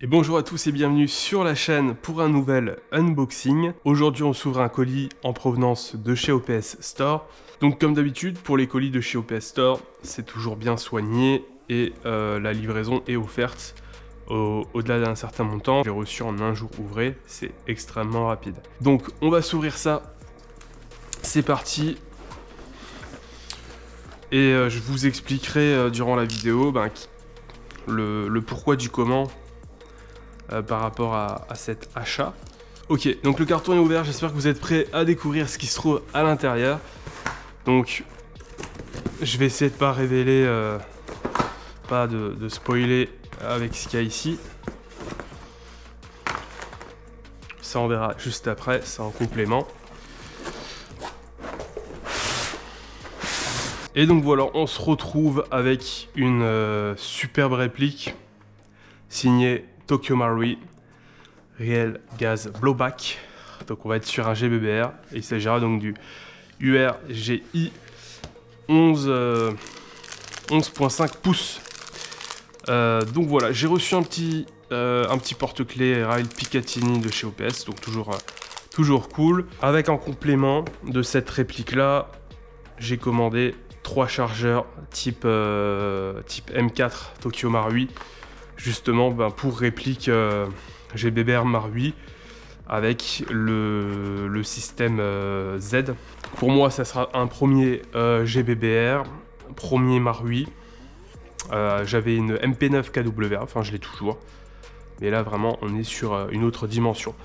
Et bonjour à tous et bienvenue sur la chaîne pour un nouvel unboxing. Aujourd'hui on s'ouvre un colis en provenance de chez OPS Store. Donc comme d'habitude pour les colis de chez OPS Store, c'est toujours bien soigné et la livraison est offerte au-delà d'un certain montant. J'ai reçu en un jour ouvré, c'est extrêmement rapide. Donc on va s'ouvrir ça, c'est parti. Et je vous expliquerai durant la vidéo le pourquoi du comment par rapport à cet achat. Ok, donc le carton est ouvert, j'espère que vous êtes prêts à découvrir ce qui se trouve à l'intérieur. Donc, je vais essayer de pas révéler, pas de spoiler avec ce qu'il y a ici. Ça on verra juste après, c'est en complément. Et donc voilà, on se retrouve avec une superbe réplique signée Tokyo Marui Real Gas Blowback. Donc on va être sur un GBBR et il s'agira donc du URGI 11.5 pouces. Donc voilà, j'ai reçu un petit porte-clés Rail Picatinny de chez OPS, donc toujours cool. Avec en complément de cette réplique là, j'ai commandé 3 chargeurs type M4 Tokyo Marui, justement pour réplique GBBR Marui avec le système Z. Pour moi, ça sera un premier GBBR, premier Marui. J'avais une MP9 KWA, enfin je l'ai toujours. Mais là, vraiment, on est sur une autre dimension.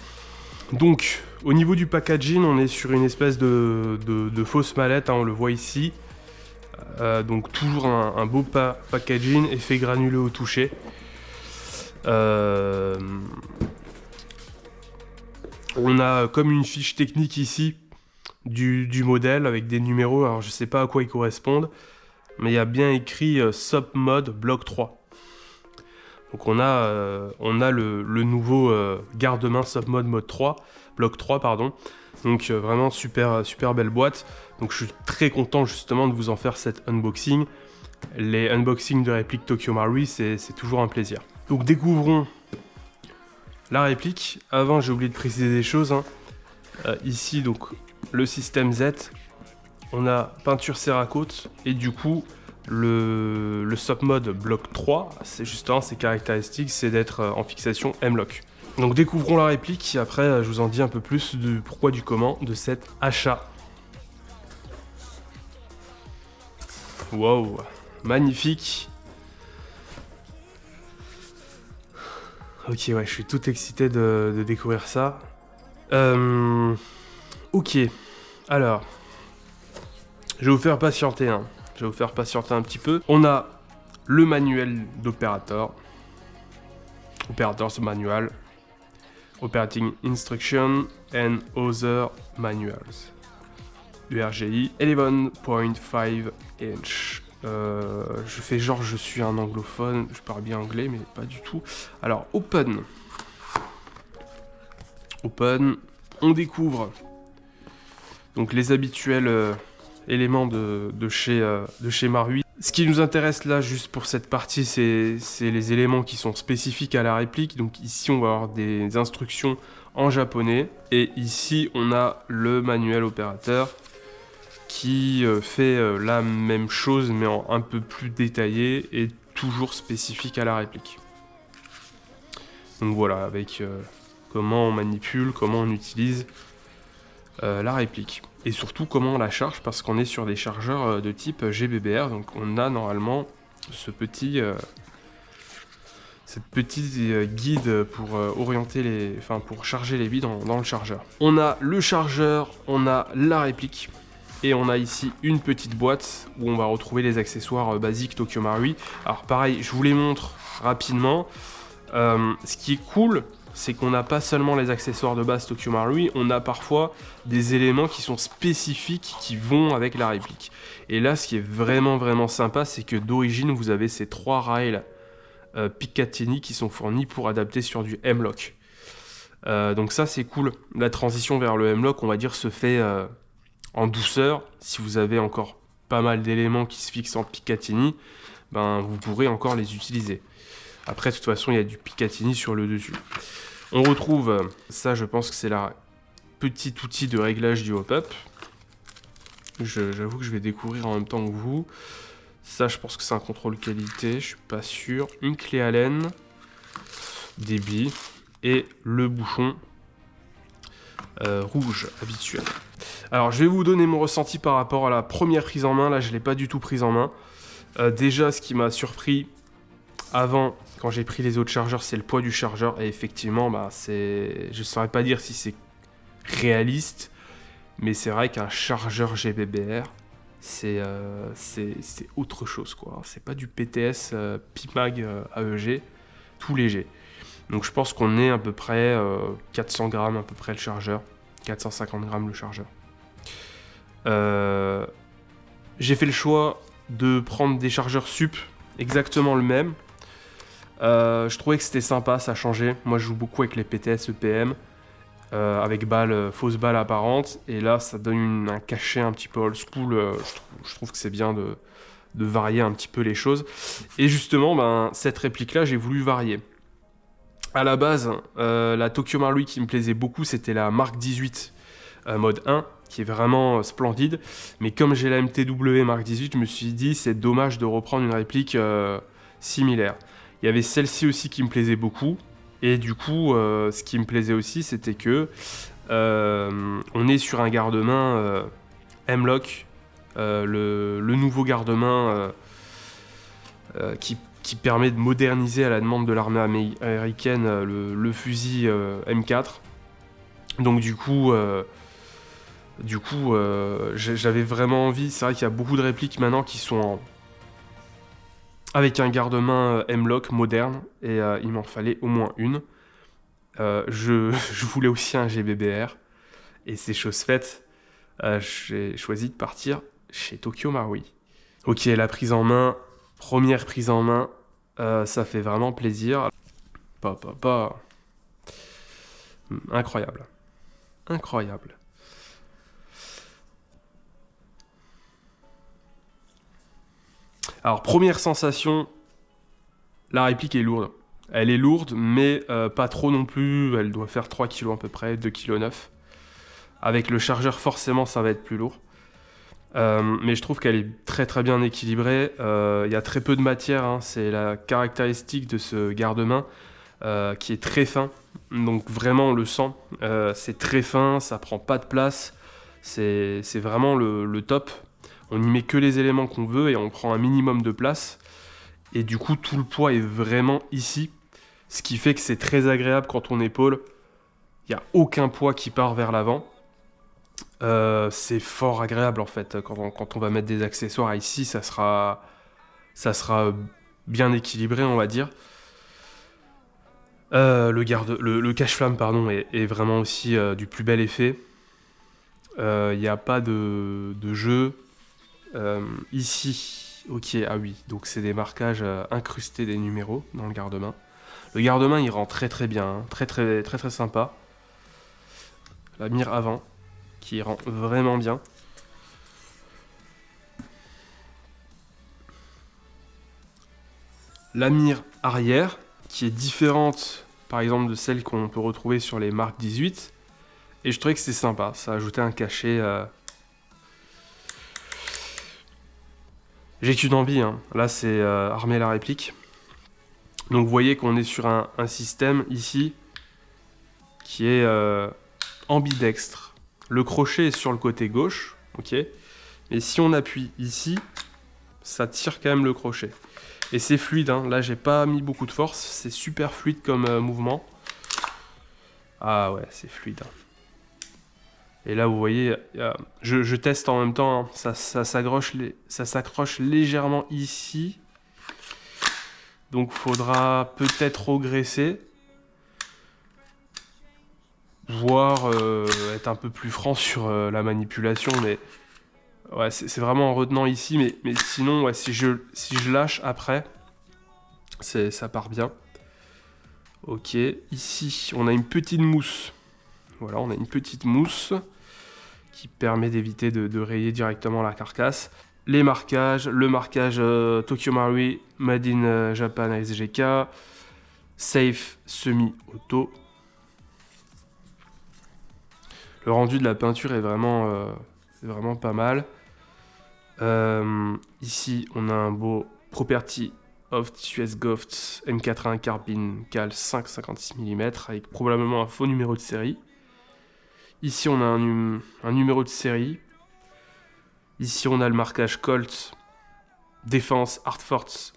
Donc, au niveau du packaging, on est sur une espèce de fausse mallette, hein, on le voit ici. Donc, toujours un beau packaging, effet granuleux au toucher. On a comme une fiche technique ici du modèle avec des numéros, alors je sais pas à quoi ils correspondent, mais il y a bien écrit SOP Mode Block 3. Donc on a le nouveau garde-main SOP Mode 3, Block 3 pardon. Donc vraiment super belle boîte. Donc je suis très content justement de vous en faire cet unboxing. Les unboxings de répliques Tokyo Marui, c'est toujours un plaisir. Donc découvrons la réplique. Avant, j'ai oublié de préciser des choses, hein. Ici, donc, le système Z. On a peinture Cerakote. Et du coup, le Stop Mode Block 3, c'est justement ses caractéristiques, c'est d'être en fixation M-Lock. Donc découvrons la réplique. Et après, je vous en dis un peu plus du pourquoi, du comment de cet achat. Wow, magnifique. Ok, ouais, je suis tout excité de découvrir ça. Ok, alors, je vais vous faire patienter, hein. Je vais vous faire patienter un petit peu. On a le manuel d'opérateur. Operator's Manual. Operating Instruction and Other Manuals. URGI 11.5 inch. Je fais genre je suis un anglophone, je parle bien anglais mais pas du tout. Alors open, on découvre donc les habituels éléments de chez Marui. Ce qui nous intéresse là juste pour cette partie, c'est les éléments qui sont spécifiques à la réplique. Donc ici on va avoir des instructions en japonais et ici on a le manuel opérateur qui fait la même chose mais en un peu plus détaillé et toujours spécifique à la réplique. Donc voilà, avec comment on manipule, comment on utilise la réplique. Et surtout comment on la charge, parce qu'on est sur des chargeurs de type GBBR, donc on a normalement cette petite guide pour orienter pour charger les billes dans le chargeur. On a le chargeur, on a la réplique. Et on a ici une petite boîte où on va retrouver les accessoires basiques Tokyo Marui. Alors pareil, je vous les montre rapidement. Ce qui est cool, c'est qu'on n'a pas seulement les accessoires de base Tokyo Marui, on a parfois des éléments qui sont spécifiques qui vont avec la réplique. Et là, ce qui est vraiment sympa, c'est que d'origine, vous avez ces 3 rails Picatinny qui sont fournis pour adapter sur du M-Lock. Donc ça, c'est cool. La transition vers le M-Lock, on va dire, se fait en douceur. Si vous avez encore pas mal d'éléments qui se fixent en Picatinny, ben vous pourrez encore les utiliser. Après, de toute façon, il y a du Picatinny sur le dessus. On retrouve, ça je pense que c'est la petit outil de réglage du hop-up. J'avoue que je vais découvrir en même temps que vous. Ça, je pense que c'est un contrôle qualité, je suis pas sûr. Une clé Allen, des billes et le bouchon rouge habituel. Alors, je vais vous donner mon ressenti par rapport à la première prise en main. Là, je l'ai pas du tout prise en main. Déjà, ce qui m'a surpris avant, quand j'ai pris les autres chargeurs, c'est le poids du chargeur. Et effectivement, bah, je ne saurais pas dire si c'est réaliste, mais c'est vrai qu'un chargeur GBBR, c'est autre chose, quoi. C'est pas du PTS PIMAG AEG, tout léger. Donc je pense qu'on est à peu près 400 grammes à peu près le chargeur, 450 grammes le chargeur. J'ai fait le choix de prendre des chargeurs sup, exactement le même. Je trouvais que c'était sympa, ça changeait. Moi je joue beaucoup avec les PTS EPM, avec fausse balle apparente, et là ça donne un cachet un petit peu old school. Je trouve que c'est bien de varier un petit peu les choses. Et justement, ben, cette réplique-là, j'ai voulu varier. À la base, la Tokyo Marui qui me plaisait beaucoup, c'était la Mark 18 mode 1, qui est vraiment splendide. Mais comme j'ai la MTW Mark 18, je me suis dit, c'est dommage de reprendre une réplique similaire. Il y avait celle-ci aussi qui me plaisait beaucoup. Et du coup, ce qui me plaisait aussi, c'était que on est sur un garde-main M-Lock, le nouveau garde-main qui permet de moderniser à la demande de l'armée américaine le fusil M4. Donc du coup, j'avais vraiment envie. C'est vrai qu'il y a beaucoup de répliques maintenant qui sont avec un garde-main M-Lock moderne, et il m'en fallait au moins une. Je voulais aussi un GBBR, et c'est chose faite. J'ai choisi de partir chez Tokyo Marui. Ok, la prise en main, première prise en main, ça fait vraiment plaisir. Incroyable. Incroyable. Alors, première sensation, la réplique est lourde. Elle est lourde, mais pas trop non plus. Elle doit faire 3 kg à peu près, 2,9 kg. Avec le chargeur, forcément, ça va être plus lourd. Mais je trouve qu'elle est très très bien équilibrée. Il y a très peu de matière, hein. C'est la caractéristique de ce garde-main qui est très fin. Donc vraiment, on le sent. C'est très fin, ça prend pas de place. C'est vraiment le top. On n'y met que les éléments qu'on veut et on prend un minimum de place. Et du coup, tout le poids est vraiment ici. Ce qui fait que c'est très agréable quand on épaule. Il n'y a aucun poids qui part vers l'avant. C'est fort agréable en fait. Quand on va mettre des accessoires ici, ça sera bien équilibré, on va dire. Le cache-flamme pardon, est vraiment aussi du plus bel effet. Il n'y a pas de jeu. Ici, ok, ah oui, donc c'est des marquages incrustés des numéros dans le garde-main. Le garde-main il rend très très bien, hein, très très très très sympa. La mire avant qui rend vraiment bien. La mire arrière qui est différente par exemple de celle qu'on peut retrouver sur les Mark 18. Et je trouvais que c'était sympa, ça ajoutait un cachet. J'ai qu'une envie, hein. Là c'est armer la réplique. Donc vous voyez qu'on est sur un système ici qui est ambidextre. Le crochet est sur le côté gauche, ok. Mais si on appuie ici, ça tire quand même le crochet. Et c'est fluide, hein. Là j'ai pas mis beaucoup de force, c'est super fluide comme mouvement. Ah ouais, c'est fluide, hein. Et là vous voyez, je teste en même temps, hein. Ça s'accroche légèrement ici. Donc faudra peut-être regresser. Voire être un peu plus franc sur la manipulation, mais ouais, c'est vraiment en retenant ici, mais sinon, ouais, si je lâche après, ça part bien. Ok, ici, on a une petite mousse. Voilà, on a une petite mousse qui permet d'éviter de rayer directement la carcasse. Les marquages, le marquage Tokyo Marui Made in Japan SGK. safe semi-auto. Le rendu de la peinture est vraiment pas mal. Ici, on a un beau Property of US Goft M81 Carbine Cal 5,56 mm avec probablement un faux numéro de série. Ici, on a un numéro de série. Ici, on a le marquage Colt Défense Hard Force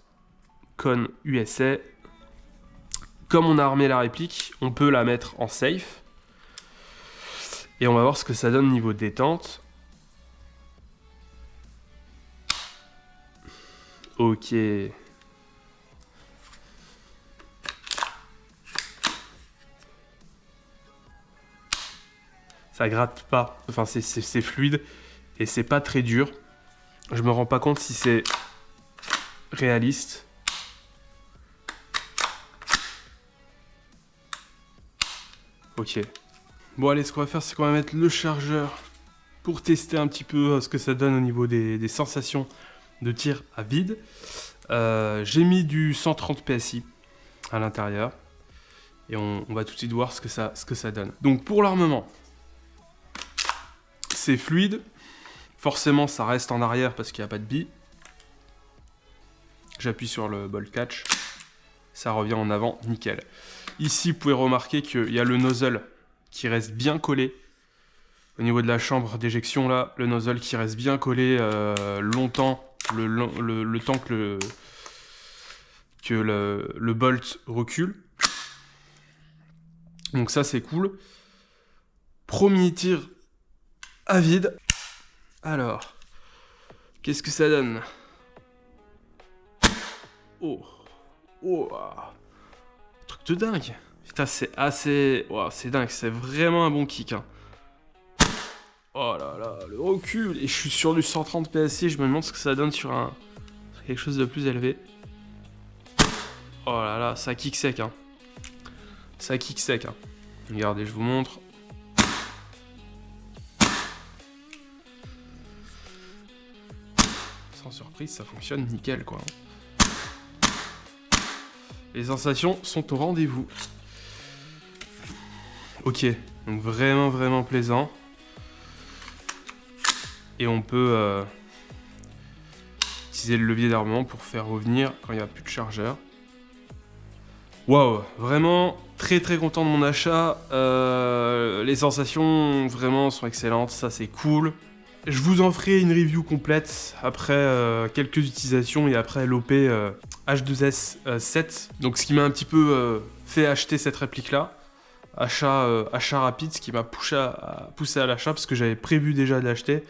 Con USA. Comme on a armé la réplique, on peut la mettre en safe. Et on va voir ce que ça donne niveau détente. Ok. Ça gratte pas. Enfin, c'est fluide et c'est pas très dur. Je me rends pas compte si c'est réaliste. Ok. Bon, allez, ce qu'on va faire, c'est qu'on va mettre le chargeur pour tester un petit peu ce que ça donne au niveau des sensations de tir à vide. J'ai mis du 130 PSI à l'intérieur et on va tout de suite voir ce que ça donne. Donc pour l'armement, c'est fluide. Forcément, ça reste en arrière parce qu'il n'y a pas de bille. J'appuie sur le bolt catch, ça revient en avant, nickel. Ici, vous pouvez remarquer qu'il y a le nozzle qui reste bien collé. Au niveau de la chambre d'éjection, là, le nozzle qui reste bien collé longtemps, le temps que le bolt recule. Donc ça, c'est cool. Premier tir à vide. Alors, qu'est-ce que ça donne? Oh, oh, truc de dingue. Putain, c'est assez... Wow, c'est dingue, c'est vraiment un bon kick. Hein. Oh là là, le recul. Et je suis sur du 130 PSI, je me demande ce que ça donne sur quelque chose de plus élevé. Oh là là, ça kick sec. Hein. Ça kick sec. Hein. Regardez, je vous montre. Sans surprise, ça fonctionne nickel, quoi. Les sensations sont au rendez-vous. Ok, donc vraiment plaisant. Et on peut utiliser le levier d'armement pour faire revenir quand il n'y a plus de chargeur. Waouh, vraiment très content de mon achat. Les sensations vraiment sont excellentes, ça c'est cool. Je vous en ferai une review complète après quelques utilisations et après l'OP H2S7. Donc ce qui m'a un petit peu fait acheter cette réplique là. Achat rapide, ce qui m'a poussé à l'achat parce que j'avais prévu déjà de l'acheter.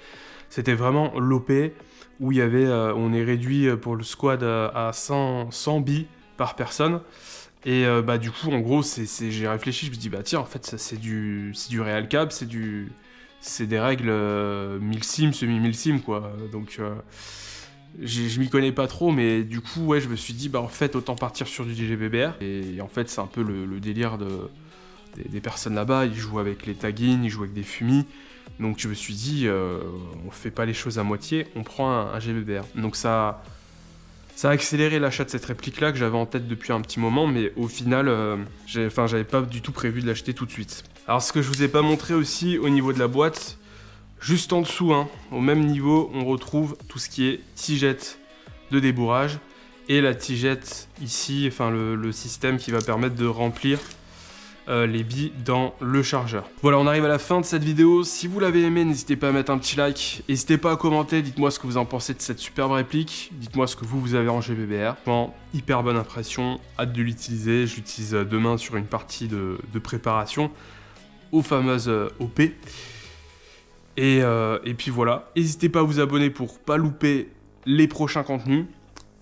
C'était vraiment l'OP où il y avait, on est réduit pour le squad à 100 billes par personne. Et bah du coup en gros j'ai réfléchi, je me dis bah tiens en fait ça c'est du real cap, c'est des règles 1000 sim, semi-1000 sim quoi. Donc je m'y connais pas trop, mais du coup ouais je me suis dit bah en fait autant partir sur du GBBR. Et en fait c'est un peu le délire des personnes là-bas, ils jouent avec les taggings, ils jouent avec des fumis. Donc je me suis dit on fait pas les choses à moitié, on prend un GBBR. Donc ça a accéléré l'achat de cette réplique-là que j'avais en tête depuis un petit moment, mais au final, j'avais pas du tout prévu de l'acheter tout de suite. Alors ce que je vous ai pas montré aussi au niveau de la boîte, juste en dessous, hein, au même niveau, on retrouve tout ce qui est tigette de débourrage et la tigette ici, enfin le système qui va permettre de remplir les billes dans le chargeur. Voilà, on arrive à la fin de cette vidéo. Si vous l'avez aimé, n'hésitez pas à mettre un petit like. N'hésitez pas à commenter, dites-moi ce que vous en pensez de cette superbe réplique. Dites-moi ce que vous avez en GBBR. Bon, hyper bonne impression, hâte de l'utiliser. Je l'utilise demain sur une partie de préparation aux fameuses OP. Et puis voilà, n'hésitez pas à vous abonner pour pas louper les prochains contenus.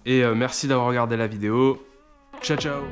Et merci d'avoir regardé la vidéo. Ciao ciao.